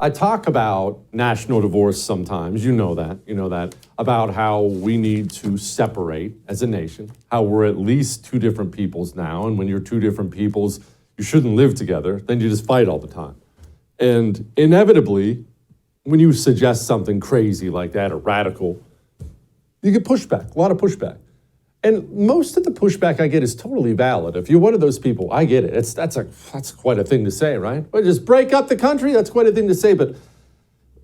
I talk about national divorce sometimes, you know that, about how we need to separate as a nation, how we're at least two different peoples now, and when you're two different peoples, you shouldn't live together, then you just fight all the time. And inevitably, when you suggest something crazy like that or radical, you get pushback, a lot of pushback. And most of the pushback I get is totally valid. If you're one of those people, I get it. That's quite a thing to say, right? Well, just break up the country, that's quite a thing to say. But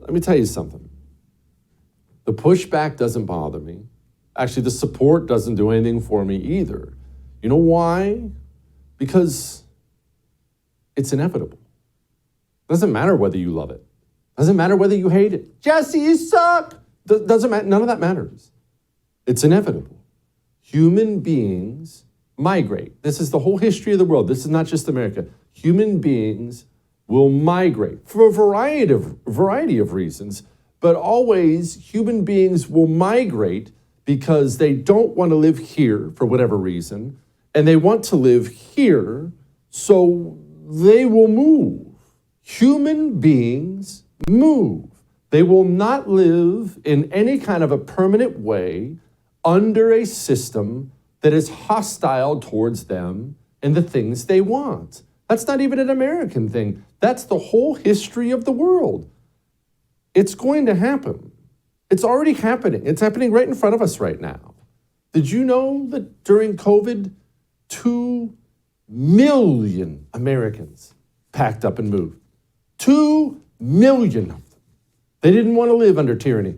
let me tell you something. The pushback doesn't bother me. Actually, the support doesn't do anything for me either. You know why? Because it's inevitable. Doesn't matter whether you love it. Doesn't matter whether you hate it. Jesse, you suck. Doesn't matter. None of that matters. It's inevitable. Human beings migrate. This is the whole history of the world. This is not just America. Human beings will migrate for a variety of reasons, but always human beings will migrate because they don't want to live here for whatever reason, and they want to live here, so they will move. Human beings move. They will not live in any kind of a permanent way under a system that is hostile towards them and the things they want. That's not even an American thing. That's the whole history of the world. It's going to happen. It's already happening. It's happening right in front of us right now. Did you know that during COVID, 2 million Americans packed up and moved? 2 million of them. They didn't want to live under tyranny.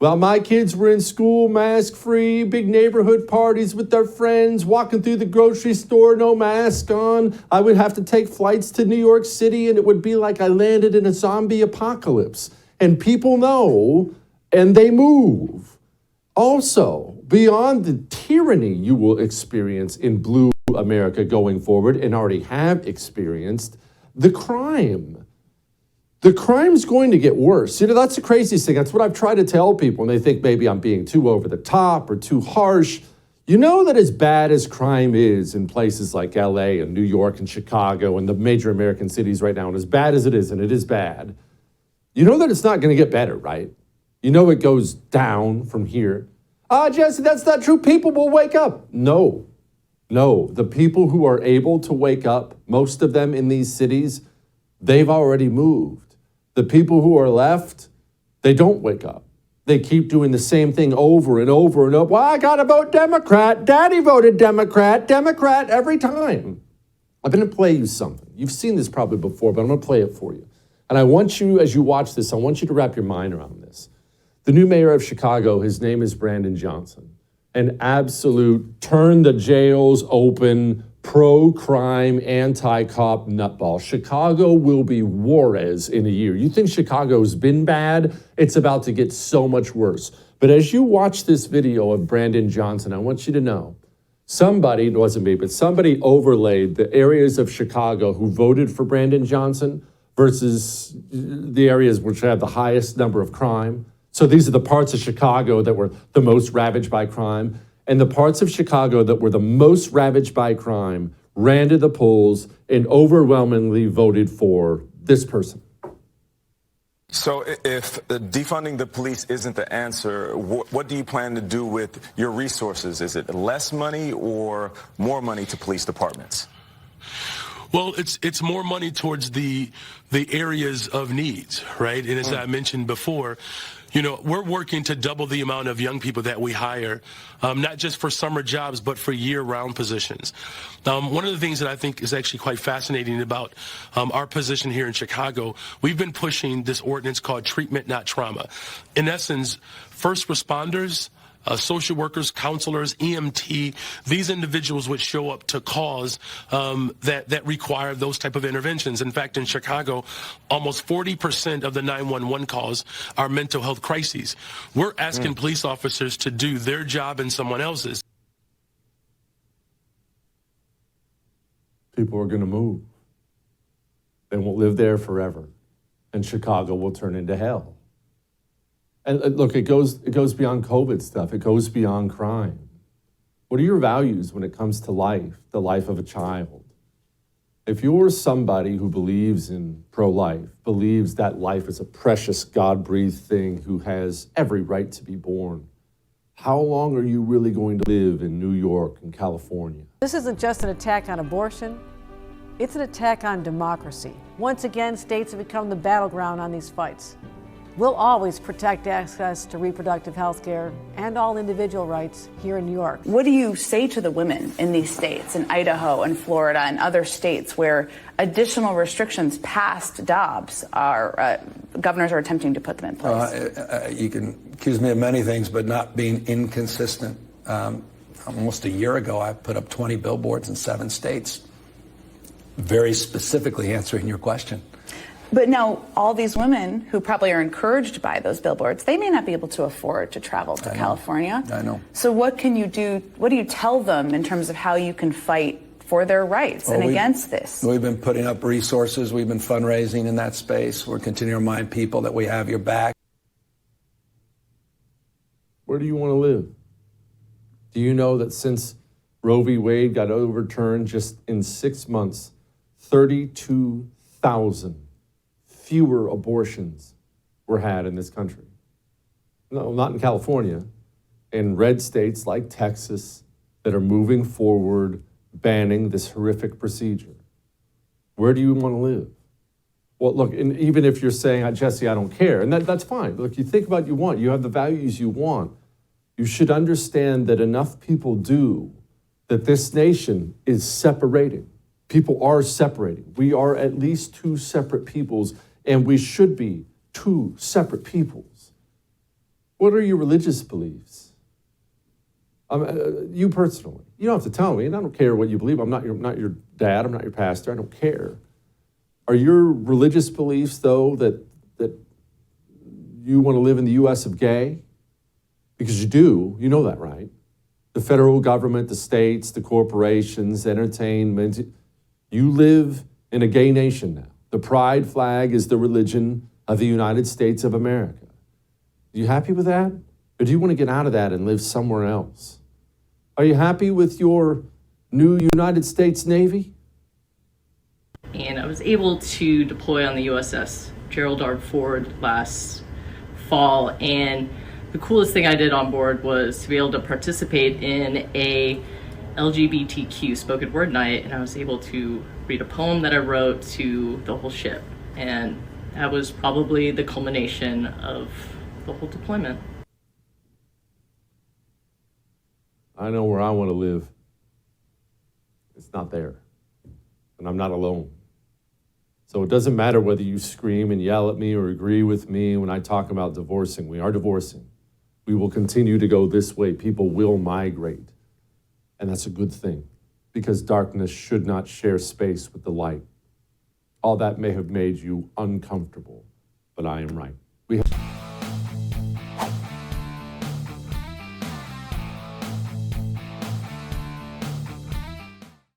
While my kids were in school, mask-free, big neighborhood parties with their friends, walking through the grocery store, no mask on, I would have to take flights to New York City, and it would be like I landed in a zombie apocalypse. And people know, and they move. Also, beyond the tyranny you will experience in blue America going forward, and already have experienced, the crime. The crime's going to get worse. You know, that's the craziest thing. That's what I've tried to tell people, and they think maybe I'm being too over the top or too harsh. You know that as bad as crime is in places like LA and New York and Chicago and the major American cities right now, and as bad as it is, and it is bad, you know that it's not going to get better, right? You know it goes down from here. Jesse, that's not true. People will wake up. No. The people who are able to wake up, most of them in these cities, they've already moved. The people who are left, they don't wake up. They keep doing the same thing over and over and over. Well, I got to vote Democrat. Daddy voted Democrat every time. I'm going to play you something. You've seen this probably before, but I'm going to play it for you. And I want you, as you watch this, I want you to wrap your mind around this. The new mayor of Chicago, his name is Brandon Johnson. An absolute turn the jails open, pro-crime, anti-cop nutball. Chicago will be Juarez in a year. You think Chicago's been bad? It's about to get so much worse. But as you watch this video of Brandon Johnson, I want you to know, somebody, it wasn't me, but somebody overlaid the areas of Chicago who voted for Brandon Johnson versus the areas which have the highest number of crime. So these are the parts of Chicago that were the most ravaged by crime. And the parts of Chicago that were the most ravaged by crime ran to the polls and overwhelmingly voted for this person. So if defunding the police isn't the answer, what do you plan to do with your resources? Is it less money or more money to police departments? Well, it's more money towards the areas of needs, right? And as I mentioned before, you know, we're working to double the amount of young people that we hire, not just for summer jobs, but for year-round positions. One of the things that I think is actually quite fascinating about our position here in Chicago, we've been pushing this ordinance called treatment, not trauma. In essence, first responders, social workers, counselors, EMT, these individuals would show up to calls that require those type of interventions. In fact, in Chicago, almost 40% of the 911 calls are mental health crises. We're asking police officers to do their job and someone else's. People are going to move. They won't live there forever. And Chicago will turn into hell. And look, it goes beyond COVID stuff. It goes beyond crime. What are your values when it comes to life, the life of a child? If you're somebody who believes in pro-life, believes that life is a precious God-breathed thing who has every right to be born, how long are you really going to live in New York and California? This isn't just an attack on abortion, it's an attack on democracy. Once again, states have become the battleground on these fights. We'll always protect access to reproductive health care and all individual rights here in New York. What do you say to the women in these states, in Idaho and Florida and other states where additional restrictions past Dobbs are, governors are attempting to put them in place? You can accuse me of many things, but not being inconsistent. Almost a year ago, I put up 20 billboards in 7 states, very specifically answering your question. But now all these women who probably are encouraged by those billboards, they may not be able to afford to travel to California. I know. So what can you do? What do you tell them in terms of how you can fight for their rights and against this? We've been putting up resources. We've been fundraising in that space. We're continuing to remind people that we have your back. Where do you want to live? Do you know that since Roe v. Wade got overturned, just in 6 months, 32,000 fewer abortions were had in this country? No, not in California. In red states like Texas that are moving forward, banning this horrific procedure. Where do you want to live? Well, look, and even if you're saying, Jesse, I don't care, and that's fine. Look, you think about what you want. You have the values you want. You should understand that enough people do that this nation is separating. People are separating. We are at least 2 separate peoples, and we should be 2 separate peoples. What are your religious beliefs? You personally. You don't have to tell me, and I don't care what you believe. I'm not your dad. I'm not your pastor. I don't care. Are your religious beliefs, though, that you want to live in the U.S. of gay? Because you do. You know that, right? The federal government, the states, the corporations, entertainment. You live in a gay nation now. The pride flag is the religion of the United States of America. Are you happy with that? Or do you want to get out of that and live somewhere else? Are you happy with your new United States Navy? And I was able to deploy on the USS Gerald R. Ford last fall. And the coolest thing I did on board was to be able to participate in a LGBTQ spoken word night, and I was able to read a poem that I wrote to the whole ship, and that was probably the culmination of the whole deployment. I know where I want to live. It's not there, and I'm not alone. So it doesn't matter whether you scream and yell at me or agree with me when I talk about divorcing. We are divorcing. We will continue to go this way. People will migrate. And that's a good thing, because darkness should not share space with the light. All that may have made you uncomfortable, but I am right.